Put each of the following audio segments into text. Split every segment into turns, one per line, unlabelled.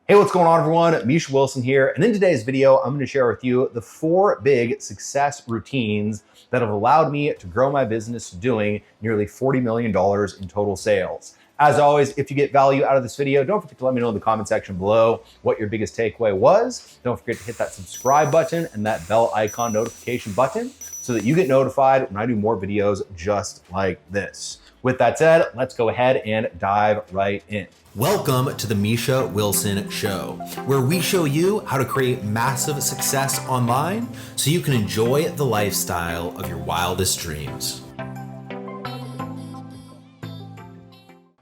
Hey, what's going on, everyone? Misha Wilson here. And in today's video, I'm going to share with you the 4 big success routines that have allowed me to grow my business to doing nearly $40 million in total sales. As always, if you get value out of this video, don't forget to let me know in the comment section below what your biggest takeaway was. Don't forget to hit that subscribe button and that bell icon notification button so that you get notified when I do more videos just like this. With that said, let's go ahead and dive right in. Welcome to the Misha Wilson Show, where we show you how to create massive success online so you can enjoy the lifestyle of your wildest dreams.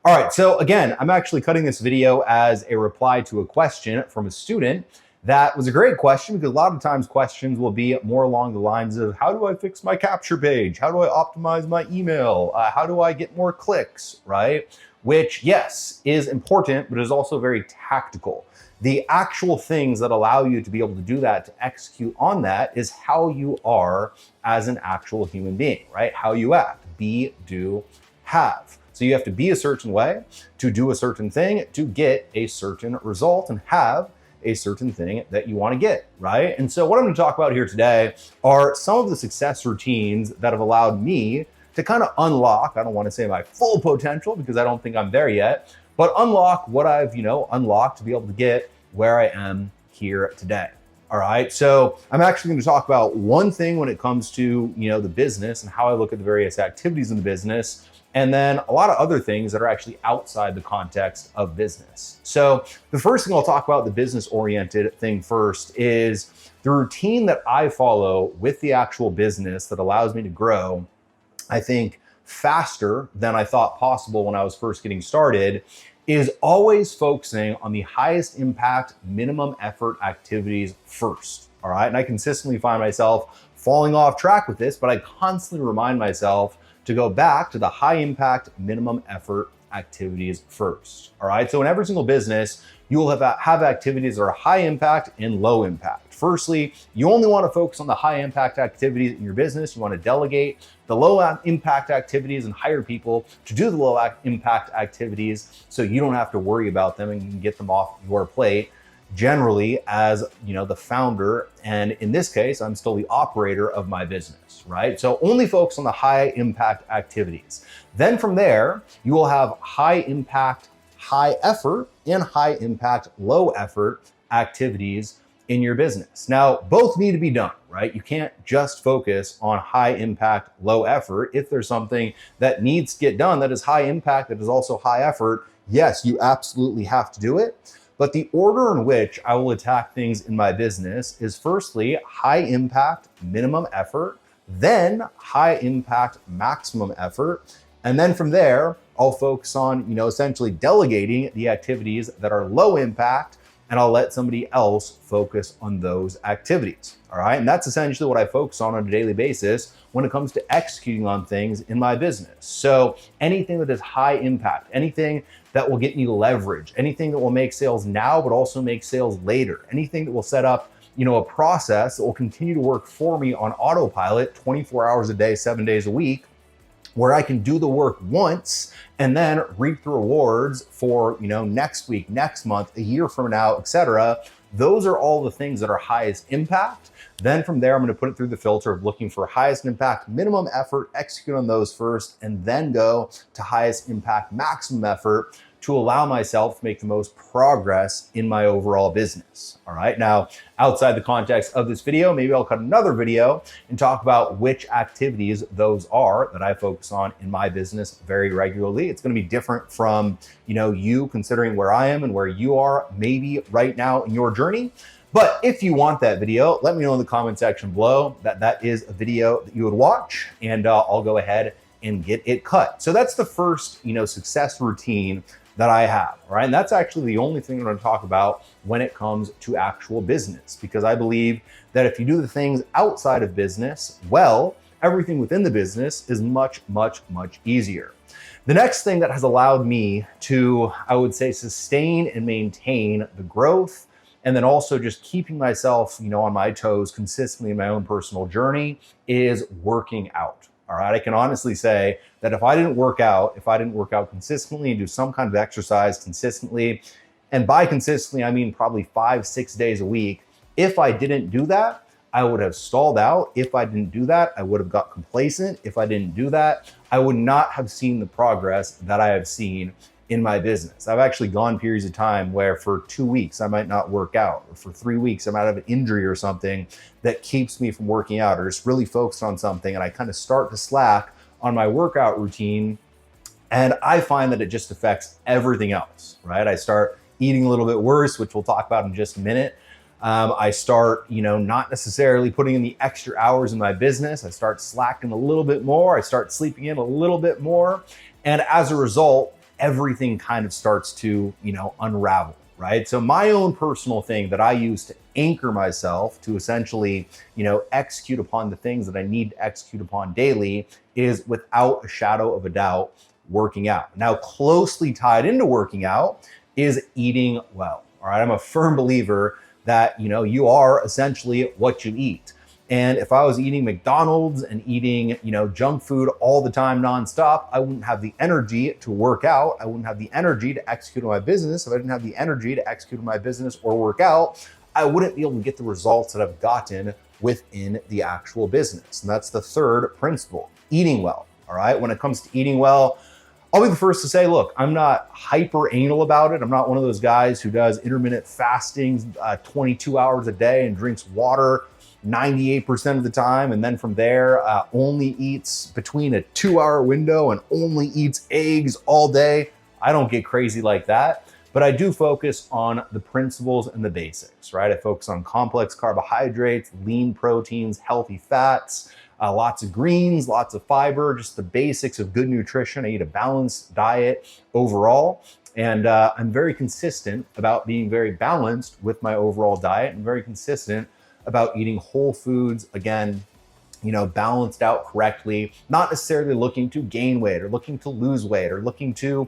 All right, so again, I'm actually cutting this video as a reply to a question from a student. That was a great question because a lot of times questions will be more along the lines of, how do I fix my capture page? How do I optimize my email? How do I get more clicks, right? Which, yes, is important, but is also very tactical. The actual things that allow you to be able to do that, to execute on that, is how you are as an actual human being, right? How you act, be, do, have. So you have to be a certain way to do a certain thing to get a certain result and have a certain thing that you want to get, right? And so what I'm going to talk about here today are some of the success routines that have allowed me to kind of unlock, I don't want to say my full potential because I don't think I'm there yet, but unlock what I've, unlocked to be able to get where I am here today. All right. So I'm actually going to talk about one thing when it comes to, the business and how I look at the various activities in the business, and then a lot of other things that are actually outside the context of business. So the first thing I'll talk about, the business-oriented thing first, is the routine that I follow with the actual business that allows me to grow, I think, faster than I thought possible when I was first getting started, is always focusing on the highest impact, minimum effort activities first. All right. And I consistently find myself falling off track with this, but I constantly remind myself to go back to the high impact, minimum effort activities first. All right. So in every single business, you will have activities that are high impact and low impact. Firstly, you only want to focus on the high impact activities in your business. You want to delegate the low impact activities and hire people to do the low impact activities so you don't have to worry about them and you can get them off your plate. Generally, as the founder, and in this case, I'm still the operator of my business, right? So only focus on the high impact activities. Then from there, you will have high impact, high effort, and high impact, low effort activities in your business. Now, both need to be done, right? You can't just focus on high impact, low effort. If there's something that needs to get done that is high impact, that is also high effort, yes, you absolutely have to do it. But the order in which I will attack things in my business is firstly high impact, minimum effort, then high impact, maximum effort. And then from there, I'll focus on, essentially delegating the activities that are low impact, and I'll let somebody else focus on those activities. All right. And that's essentially what I focus on a daily basis when it comes to executing on things in my business. So anything that is high impact, anything that will get me leverage, anything that will make sales now, but also make sales later, anything that will set up, a process that will continue to work for me on autopilot 24 hours a day, 7 days a week, where I can do the work once and then reap the rewards for, next week, next month, a year from now, etc. Those are all the things that are highest impact. Then from there, I'm going to put it through the filter of looking for highest impact, minimum effort, execute on those first, and then go to highest impact, maximum effort to allow myself to make the most progress in my overall business. All right. Now, outside the context of this video, maybe I'll cut another video and talk about which activities those are that I focus on in my business very regularly. It's going to be different from, you considering where I am and where you are maybe right now in your journey. But if you want that video, let me know in the comment section below that is a video that you would watch, and I'll go ahead and get it cut. So that's the first, success routine that I have, right? And that's actually the only thing I'm going to talk about when it comes to actual business, because I believe that if you do the things outside of business well, everything within the business is much, much, much easier. The next thing that has allowed me to, I would say, sustain and maintain the growth, and then also just keeping myself, on my toes consistently in my own personal journey, is working out. All right. I can honestly say that if I didn't work out consistently and do some kind of exercise consistently, And by consistently, I mean probably 5-6 days a week. If I didn't do that, I would have stalled out. If I didn't do that, I would have got complacent. If I didn't do that, I would not have seen the progress that I have seen in my business. I've actually gone periods of time where for 2 weeks, I might not work out, or for 3 weeks, I might have an injury or something that keeps me from working out, or just really focused on something. And I kind of start to slack on my workout routine. And I find that it just affects everything else, right? I start eating a little bit worse, which we'll talk about in just a minute. I start, not necessarily putting in the extra hours in my business. I start slacking a little bit more. I start sleeping in a little bit more. And as a result, everything kind of starts to, unravel, right? So my own personal thing that I use to anchor myself to essentially, execute upon the things that I need to execute upon daily is, without a shadow of a doubt, working out. Now, closely tied into working out is eating well. All right. I'm a firm believer that, you are essentially what you eat. And if I was eating McDonald's and eating, junk food all the time nonstop, I wouldn't have the energy to work out. I wouldn't have the energy to execute on my business. If I didn't have the energy to execute on my business or work out, I wouldn't be able to get the results that I've gotten within the actual business. And that's the third principle, eating well. All right. When it comes to eating well, I'll be the first to say, look, I'm not hyper anal about it. I'm not one of those guys who does intermittent fasting 22 hours a day and drinks water 98% of the time. And then from there, only eats between a 2-hour window and only eats eggs all day. I don't get crazy like that, but I do focus on the principles and the basics, right? I focus on complex carbohydrates, lean proteins, healthy fats, lots of greens, lots of fiber, just the basics of good nutrition. I eat a balanced diet overall. And I'm very consistent about being very balanced with my overall diet, and very consistent about eating whole foods, again, balanced out correctly, not necessarily looking to gain weight or looking to lose weight or looking to,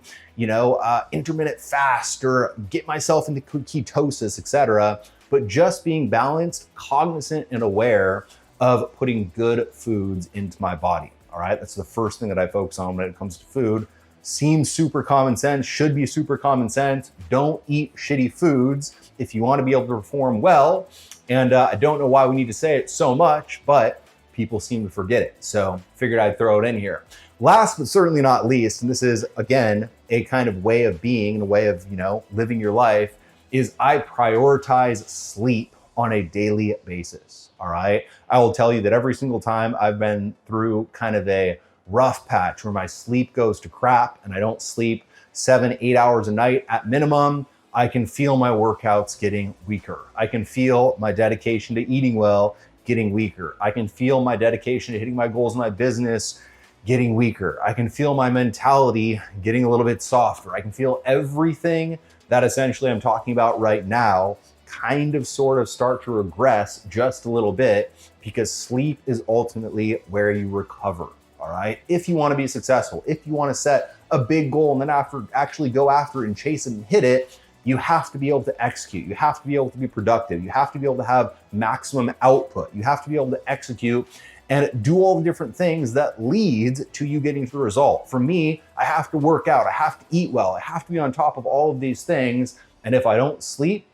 intermittent fast or get myself into ketosis, etc. But just being balanced, cognizant, and aware of putting good foods into my body. All right. That's the first thing that I focus on when it comes to food. Seems super common sense, should be super common sense. Don't eat shitty foods if you want to be able to perform well. And I don't know why we need to say it so much, but people seem to forget it. So figured I'd throw it in here. Last but certainly not least, and this is, again, a kind of way of being and a way of, living your life, is I prioritize sleep on a daily basis. All right. I will tell you that every single time I've been through kind of a rough patch where my sleep goes to crap and I don't sleep 7-8 hours a night at minimum, I can feel my workouts getting weaker. I can feel my dedication to eating well getting weaker. I can feel my dedication to hitting my goals in my business getting weaker. I can feel my mentality getting a little bit softer. I can feel everything that essentially I'm talking about right now kind of sort of start to regress just a little bit, because sleep is ultimately where you recover. All right. If you want to be successful, if you want to set a big goal and then actually go after it and chase it and hit it, you have to be able to execute. You have to be able to be productive. You have to be able to have maximum output. You have to be able to execute and do all the different things that lead to you getting to the result. For me, I have to work out. I have to eat well. I have to be on top of all of these things. And if I don't sleep,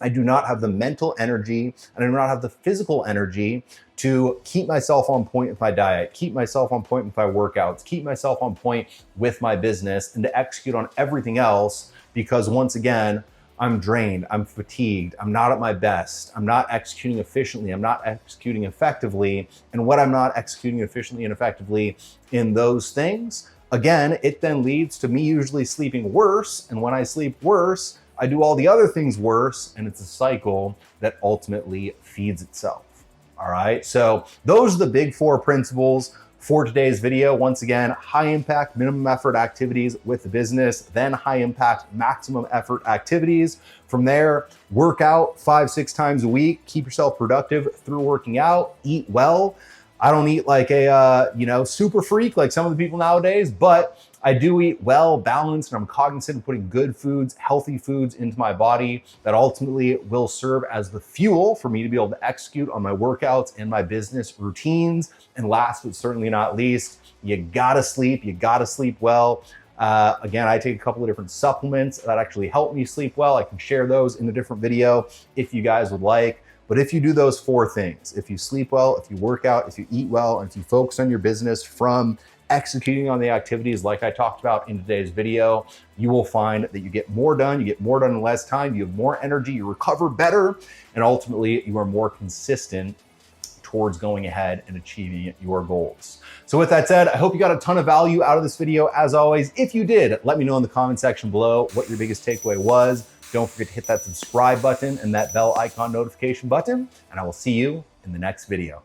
I do not have the mental energy and I do not have the physical energy to keep myself on point with my diet, keep myself on point with my workouts, keep myself on point with my business, and to execute on everything else. Because once again, I'm drained, I'm fatigued, I'm not at my best, I'm not executing efficiently, I'm not executing effectively. And when I'm not executing efficiently and effectively in those things, again, it then leads to me usually sleeping worse. And when I sleep worse, I do all the other things worse, and it's a cycle that ultimately feeds itself. All right. So those are the big 4 principles for today's video. Once again, high impact, minimum effort activities with the business, then high impact, maximum effort activities. From there, work out 5-6 times a week, keep yourself productive through working out, eat well. I don't eat like a, super freak like some of the people nowadays, but I do eat well, balanced, and I'm cognizant of putting good foods, healthy foods into my body that ultimately will serve as the fuel for me to be able to execute on my workouts and my business routines. And last but certainly not least, you gotta sleep well. Again, I take a couple of different supplements that actually help me sleep well. I can share those in a different video if you guys would like. But if you do those 4 things, if you sleep well, if you work out, if you eat well, and if you focus on your business from executing on the activities like I talked about in today's video, you will find that you get more done in less time, you have more energy, you recover better, and ultimately you are more consistent towards going ahead and achieving your goals. So with that said, I hope you got a ton of value out of this video. As always, if you did, let me know in the comment section below what your biggest takeaway was. Don't forget to hit that subscribe button and that bell icon notification button, and I will see you in the next video.